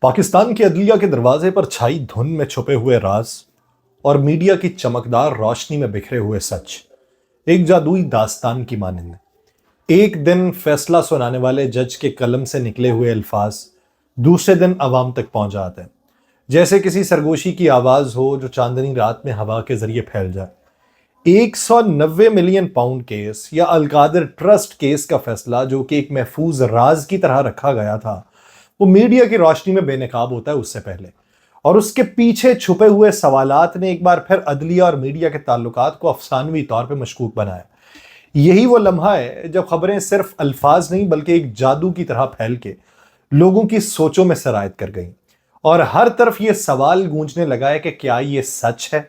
پاکستان کی عدلیہ کے دروازے پر چھائی دھن میں چھپے ہوئے راز اور میڈیا کی چمکدار روشنی میں بکھرے ہوئے سچ ایک جادوئی داستان کی مانند ہے۔ ایک دن فیصلہ سنانے والے جج کے قلم سے نکلے ہوئے الفاظ دوسرے دن عوام تک پہنچ جاتے ہیں، جیسے کسی سرگوشی کی آواز ہو جو چاندنی رات میں ہوا کے ذریعے پھیل جائے۔ 190 ملین پاؤنڈ کیس یا القادر ٹرسٹ کیس کا فیصلہ، جو کہ ایک محفوظ راز کی طرح رکھا گیا تھا، وہ میڈیا کی روشنی میں بے نقاب ہوتا ہے اس سے پہلے، اور اس کے پیچھے چھپے ہوئے سوالات نے ایک بار پھر عدلیہ اور میڈیا کے تعلقات کو افسانوی طور پہ مشکوک بنایا۔ یہی وہ لمحہ ہے جب خبریں صرف الفاظ نہیں بلکہ ایک جادو کی طرح پھیل کے لوگوں کی سوچوں میں سرایت کر گئیں، اور ہر طرف یہ سوال گونجنے لگا ہے کہ کیا یہ سچ ہے،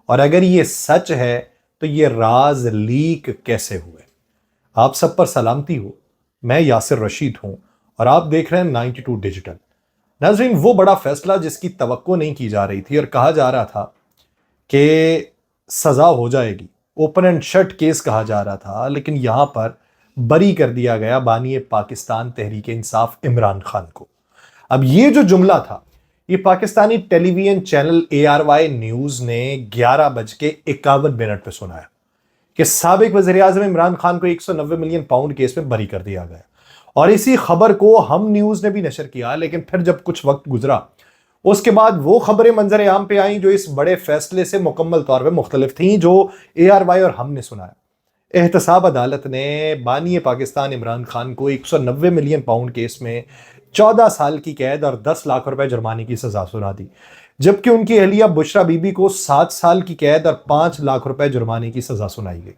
اور اگر یہ سچ ہے تو یہ راز لیک کیسے ہوئے۔ آپ سب پر سلامتی ہو، میں یاسر رشید ہوں اور آپ دیکھ رہے ہیں 92 ڈیجیٹل۔ ناظرین، وہ بڑا فیصلہ جس کی توقع نہیں کی جا رہی تھی اور کہا جا رہا تھا کہ سزا ہو جائے گی، اوپن اینڈ شٹ کیس کہا جا رہا تھا، لیکن یہاں پر بری کر دیا گیا بانی پاکستان تحریک انصاف عمران خان کو۔ اب یہ جو جملہ تھا، یہ پاکستانی ٹیلی ویژن چینل ARY نیوز نے 11:51 پہ سنایا کہ سابق وزیر اعظم عمران خان کو 190 ملین پاؤنڈ کیس میں بری کر دیا گیا، اور اسی خبر کو ہم نیوز نے بھی نشر کیا۔ لیکن پھر جب کچھ وقت گزرا، اس کے بعد وہ خبریں منظر عام پہ آئیں جو اس بڑے فیصلے سے مکمل طور پہ مختلف تھیں، جو ARY اور ہم نے سنایا۔ احتساب عدالت نے بانی پاکستان عمران خان کو 190 ملین پاؤنڈ کیس میں 14 سال کی قید اور 10 لاکھ روپے جرمانے کی سزا سنا دی، جبکہ ان کی اہلیہ بشرا بی بی کو 7 سال کی قید اور 5 لاکھ روپے جرمانے کی سزا سنائی گئی۔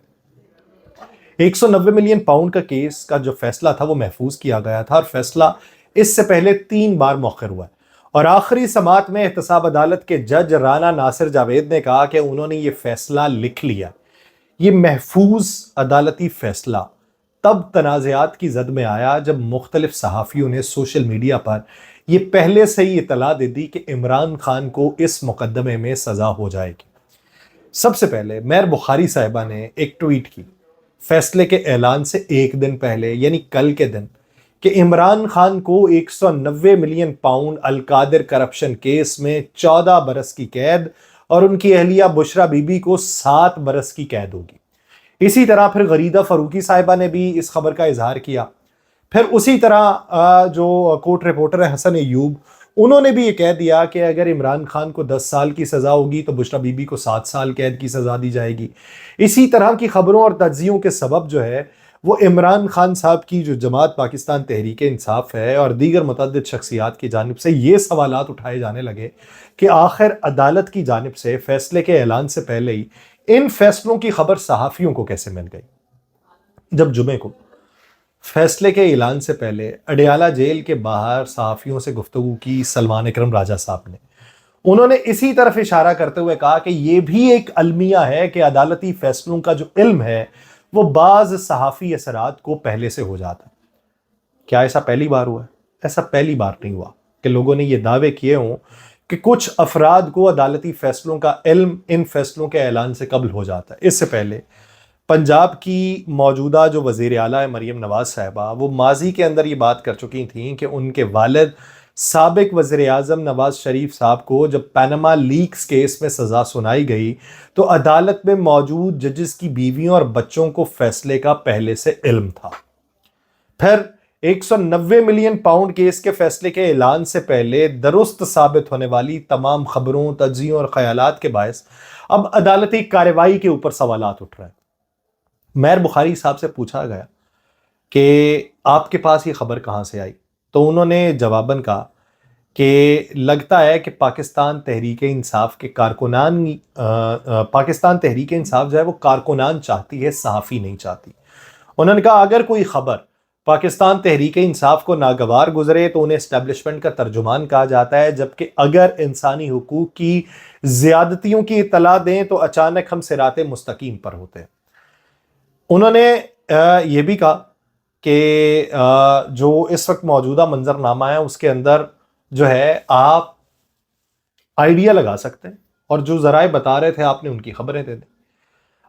190 ملین پاؤنڈ کا کیس کا جو فیصلہ تھا وہ محفوظ کیا گیا تھا، اور فیصلہ اس سے پہلے 3 بار مؤخر ہوا ہے، اور آخری سماعت میں احتساب عدالت کے جج رانا ناصر جاوید نے کہا کہ انہوں نے یہ فیصلہ لکھ لیا۔ یہ محفوظ عدالتی فیصلہ تب تنازعات کی زد میں آیا جب مختلف صحافیوں نے سوشل میڈیا پر یہ پہلے سے ہی اطلاع دے دی کہ عمران خان کو اس مقدمے میں سزا ہو جائے گی۔ سب سے پہلے مہر بخاری صاحبہ نے ایک ٹویٹ کی فیصلے کے اعلان سے ایک دن پہلے، یعنی کل کے دن، کہ عمران خان کو 190 ملین پاؤنڈ القادر کرپشن کیس میں 14 برس کی قید اور ان کی اہلیہ بشرا بی بی کو 7 برس کی قید ہوگی۔ اسی طرح پھر غریدہ فاروقی صاحبہ نے بھی اس خبر کا اظہار کیا۔ پھر اسی طرح جو کورٹ رپورٹر ہے حسن ایوب، انہوں نے بھی یہ کہہ دیا کہ اگر عمران خان کو 10 سال کی سزا ہوگی تو بشرا بی بی کو 7 سال قید کی سزا دی جائے گی۔ اسی طرح کی خبروں اور تجزیوں کے سبب جو ہے وہ عمران خان صاحب کی جو جماعت پاکستان تحریک انصاف ہے اور دیگر متعدد شخصیات کی جانب سے یہ سوالات اٹھائے جانے لگے کہ آخر عدالت کی جانب سے فیصلے کے اعلان سے پہلے ہی ان فیصلوں کی خبر صحافیوں کو کیسے مل گئی۔ جب جمعے کو فیصلے کے اعلان سے پہلے اڈیالہ جیل کے باہر صحافیوں سے گفتگو کی سلمان اکرم راجہ صاحب نے، انہوں نے اسی طرف اشارہ کرتے ہوئے کہا کہ یہ بھی ایک المیہ ہے کہ عدالتی فیصلوں کا جو علم ہے وہ بعض صحافی اثرات کو پہلے سے ہو جاتا ہے۔ کیا ایسا پہلی بار ہوا ہے؟ ایسا پہلی بار نہیں ہوا کہ لوگوں نے یہ دعوے کیے ہوں کہ کچھ افراد کو عدالتی فیصلوں کا علم ان فیصلوں کے اعلان سے قبل ہو جاتا ہے۔ اس سے پہلے پنجاب کی موجودہ جو وزیر اعلیٰ ہے مریم نواز صاحبہ، وہ ماضی کے اندر یہ بات کر چکی تھیں کہ ان کے والد سابق وزیر اعظم نواز شریف صاحب کو جب پینما لیکس کیس میں سزا سنائی گئی تو عدالت میں موجود ججز کی بیویوں اور بچوں کو فیصلے کا پہلے سے علم تھا۔ پھر 190 ملین پاؤنڈ کیس کے فیصلے کے اعلان سے پہلے درست ثابت ہونے والی تمام خبروں، تجزیوں اور خیالات کے باعث اب عدالتی کارروائی کے اوپر سوالات اٹھ رہے ہیں۔ مہر بخاری صاحب سے پوچھا گیا کہ آپ کے پاس یہ خبر کہاں سے آئی، تو انہوں نے جواباً کہا کہ لگتا ہے کہ پاکستان تحریک انصاف کے کارکنان پاکستان تحریک انصاف جو ہے وہ کارکنان چاہتی ہے، صحافی نہیں چاہتی۔ انہوں نے کہا اگر کوئی خبر پاکستان تحریک انصاف کو ناگوار گزرے تو انہیں اسٹیبلشمنٹ کا ترجمان کہا جاتا ہے، جبکہ اگر انسانی حقوق کی زیادتیوں کی اطلاع دیں تو اچانک ہم صراط مستقیم پر ہوتے ہیں۔ انہوں نے یہ بھی کہا کہ جو اس وقت موجودہ منظرنامہ ہے اس کے اندر جو ہے آپ آئیڈیا لگا سکتے ہیں، اور جو ذرائع بتا رہے تھے آپ نے ان کی خبریں دے دیں۔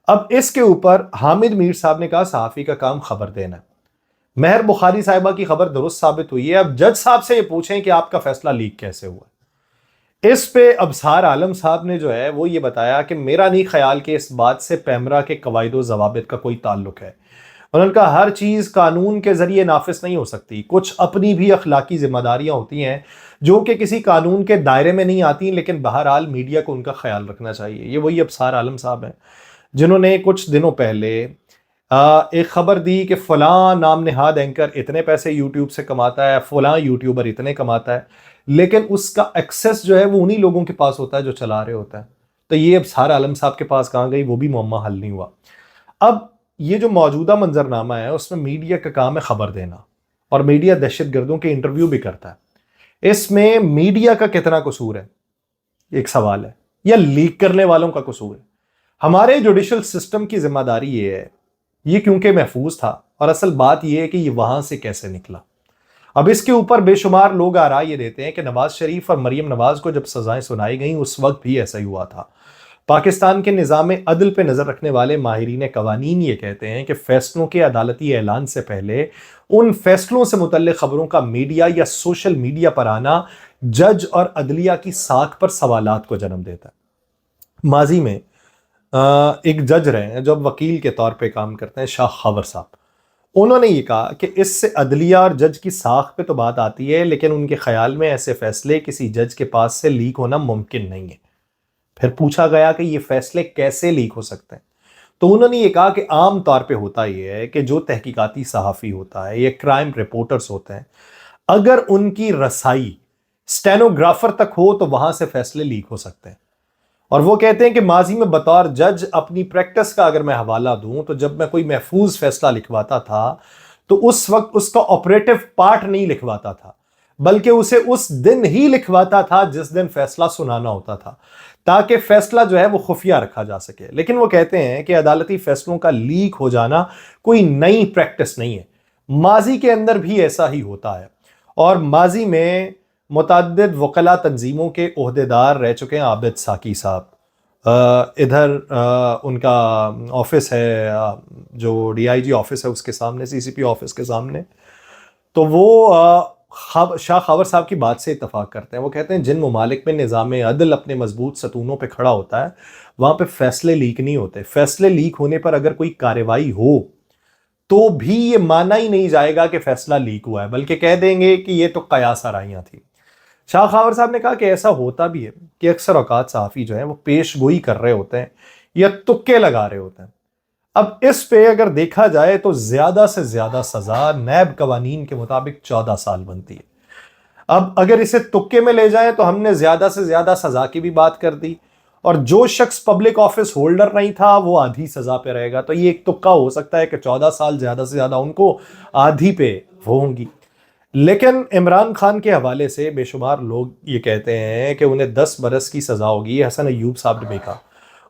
اب اس کے اوپر حامد میر صاحب نے کہا صحافی کا کام خبر دینا ہے۔ مہر بخاری صاحبہ کی خبر درست ثابت ہوئی ہے. اب جج صاحب سے یہ پوچھیں کہ آپ کا فیصلہ لیک کیسے ہوا. اس پہ ابصار عالم صاحب نے جو ہے وہ یہ بتایا کہ میرا نہیں خیال کہ اس بات سے پیمرا کے قواعد و ضوابط کا کوئی تعلق ہے. انہوں نے کہا ہر چیز قانون کے ذریعے نافذ نہیں ہو سکتی، کچھ اپنی بھی اخلاقی ذمہ داریاں ہوتی ہیں جو کہ کسی قانون کے دائرے میں نہیں آتی، لیکن بہرحال میڈیا کو ان کا خیال رکھنا چاہیے. یہ وہی ابصار عالم صاحب ہیں جنہوں نے کچھ دنوں پہلے ایک خبر دی کہ فلاں نام نہاد اینکر اتنے پیسے یوٹیوب سے کماتا ہے، فلاں یوٹیوبر اتنے کماتا ہے، لیکن اس کا ایکسس جو ہے وہ انہی لوگوں کے پاس ہوتا ہے جو چلا رہے ہوتا ہے. تو یہ ابصار عالم صاحب کے پاس کہاں گئی، وہ بھی معمہ حل نہیں ہوا. اب یہ جو موجودہ منظرنامہ ہے اس میں میڈیا کا کام ہے خبر دینا، اور میڈیا دہشت گردوں کے انٹرویو بھی کرتا ہے. اس میں میڈیا کا کتنا قصور ہے ایک سوال ہے، یا لیک کرنے والوں کا قصور ہے؟ ہمارے جوڈیشل سسٹم کی ذمہ داری یہ ہے، یہ کیونکہ محفوظ تھا، اور اصل بات یہ ہے کہ یہ وہاں سے کیسے نکلا. اب اس کے اوپر بے شمار لوگ آراء یہ دیتے ہیں کہ نواز شریف اور مریم نواز کو جب سزائیں سنائی گئیں اس وقت بھی ایسا ہی ہوا تھا. پاکستان کے نظام عدل پہ نظر رکھنے والے ماہرین قوانین یہ کہتے ہیں کہ فیصلوں کے عدالتی اعلان سے پہلے ان فیصلوں سے متعلق خبروں کا میڈیا یا سوشل میڈیا پر آنا جج اور عدلیہ کی ساکھ پر سوالات کو جنم دیتا ہے. ماضی میں ایک جج رہے ہیں جو اب وکیل کے طور پہ کام کرتے ہیں، شاہ خاور صاحب. انہوں نے یہ کہا کہ اس سے عدلیہ اور جج کی ساکھ پہ تو بات آتی ہے، لیکن ان کے خیال میں ایسے فیصلے کسی جج کے پاس سے لیک ہونا ممکن نہیں ہے. پھر پوچھا گیا کہ یہ فیصلے کیسے لیک ہو سکتے ہیں، تو انہوں نے یہ کہا کہ عام طور پہ ہوتا یہ ہے کہ جو تحقیقاتی صحافی ہوتا ہے یا کرائم رپورٹرز ہوتے ہیں، اگر ان کی رسائی سٹینوگرافر تک ہو تو وہاں سے فیصلے لیک ہو سکتے ہیں. اور وہ کہتے ہیں کہ ماضی میں بطور جج اپنی پریکٹس کا اگر میں حوالہ دوں تو جب میں کوئی محفوظ فیصلہ لکھواتا تھا تو اس وقت اس کا آپریٹو پارٹ نہیں لکھواتا تھا، بلکہ اسے اس دن ہی لکھواتا تھا جس دن فیصلہ سنانا ہوتا تھا، تاکہ فیصلہ جو ہے وہ خفیہ رکھا جا سکے. لیکن وہ کہتے ہیں کہ عدالتی فیصلوں کا لیک ہو جانا کوئی نئی پریکٹس نہیں ہے، ماضی کے اندر بھی ایسا ہی ہوتا ہے. اور ماضی میں متعدد وکلا تنظیموں کے عہدیدار رہ چکے ہیں. عابد ساکی صاحب ادھر ان کا آفس ہے، جو ڈی آئی جی آفس ہے اس کے سامنے، سی سی پی آفس کے سامنے، تو وہ شاہ خاور صاحب کی بات سے اتفاق کرتے ہیں. وہ کہتے ہیں جن ممالک میں نظام عدل اپنے مضبوط ستونوں پہ کھڑا ہوتا ہے وہاں پہ فیصلے لیک نہیں ہوتے. فیصلے لیک ہونے پر اگر کوئی کارروائی ہو تو بھی یہ مانا ہی نہیں جائے گا کہ فیصلہ لیک ہوا ہے، بلکہ کہہ دیں گے کہ یہ تو قیاس آرائیاں تھیں. شاہ خاور صاحب نے کہا کہ ایسا ہوتا بھی ہے کہ اکثر اوقات صحافی جو ہیں وہ پیش گوئی کر رہے ہوتے ہیں یا تکے لگا رہے ہوتے ہیں. اب اس پہ اگر دیکھا جائے تو زیادہ سے زیادہ سزا نیب قوانین کے مطابق 14 سال بنتی ہے. اب اگر اسے تکے میں لے جائیں تو ہم نے زیادہ سے زیادہ سزا کی بھی بات کر دی، اور جو شخص پبلک آفس ہولڈر نہیں تھا وہ آدھی سزا پہ رہے گا. تو یہ ایک تکا ہو سکتا ہے کہ 14 سال زیادہ سے زیادہ ان کو آدھی پہ وہ ہوں گی. لیکن عمران خان کے حوالے سے بے شمار لوگ یہ کہتے ہیں کہ انہیں 10 برس کی سزا ہوگی. یہ حسن ایوب صاحب نے بھی کہا،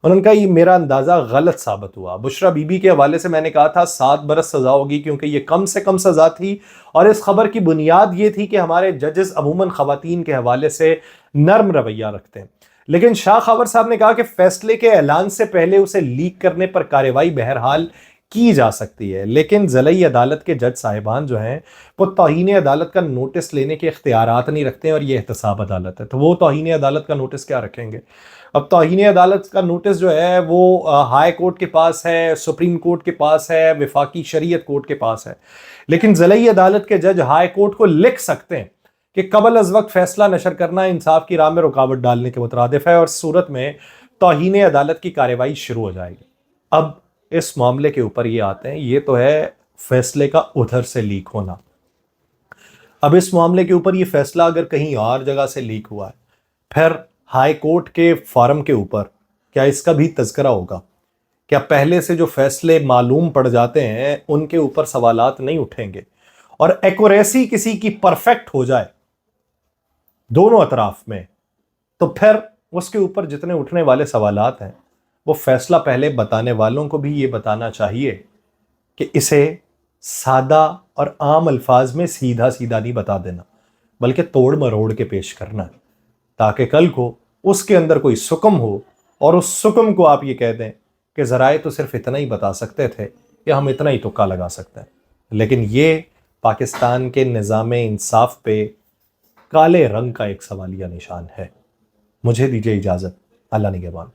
انہوں نے کہا یہ میرا اندازہ غلط ثابت ہوا. بشرا بی بی کے حوالے سے میں نے کہا تھا 7 برس سزا ہوگی کیونکہ یہ کم سے کم سزا تھی، اور اس خبر کی بنیاد یہ تھی کہ ہمارے ججز عموماً خواتین کے حوالے سے نرم رویہ رکھتے ہیں. لیکن شاہ خاور صاحب نے کہا کہ فیصلے کے اعلان سے پہلے اسے لیک کرنے پر کارروائی بہرحال کی جا سکتی ہے، لیکن ضلعی عدالت کے جج صاحبان جو ہیں وہ توہین عدالت کا نوٹس لینے کے اختیارات نہیں رکھتے ہیں، اور یہ احتساب عدالت ہے تو وہ توہین عدالت کا نوٹس کیا رکھیں گے. اب توہین عدالت کا نوٹس جو ہے وہ ہائی کورٹ کے پاس ہے، سپریم کورٹ کے پاس ہے، وفاقی شریعت کورٹ کے پاس ہے، لیکن ضلعی عدالت کے جج ہائی کورٹ کو لکھ سکتے ہیں کہ قبل از وقت فیصلہ نشر کرنا انصاف کی راہ میں رکاوٹ ڈالنے کے مترادف ہے، اور صورت میں توہین عدالت کی کارروائی شروع ہو جائے گی. اب اس معاملے کے اوپر یہ آتے ہیں، یہ تو ہے فیصلے کا ادھر سے لیک ہونا. اب اس معاملے کے اوپر یہ فیصلہ اگر کہیں اور جگہ سے لیک ہوا ہے، پھر ہائی کورٹ کے فارم کے اوپر کیا اس کا بھی تذکرہ ہوگا؟ کیا پہلے سے جو فیصلے معلوم پڑ جاتے ہیں ان کے اوپر سوالات نہیں اٹھیں گے؟ اور ایکوریسی کسی کی پرفیکٹ ہو جائے دونوں اطراف میں، تو پھر اس کے اوپر جتنے اٹھنے والے سوالات ہیں وہ فیصلہ پہلے بتانے والوں کو بھی یہ بتانا چاہیے کہ اسے سادہ اور عام الفاظ میں سیدھا سیدھا نہیں بتا دینا، بلکہ توڑ مروڑ کے پیش کرنا ہے، تاکہ کل کو اس کے اندر کوئی سکم ہو اور اس سکم کو آپ یہ کہہ دیں کہ ذرائع تو صرف اتنا ہی بتا سکتے تھے یا ہم اتنا ہی تکا لگا سکتے ہیں. لیکن یہ پاکستان کے نظام انصاف پہ کالے رنگ کا ایک سوالیہ نشان ہے۔ مجھے دیجیے اجازت، اللہ نگہبان۔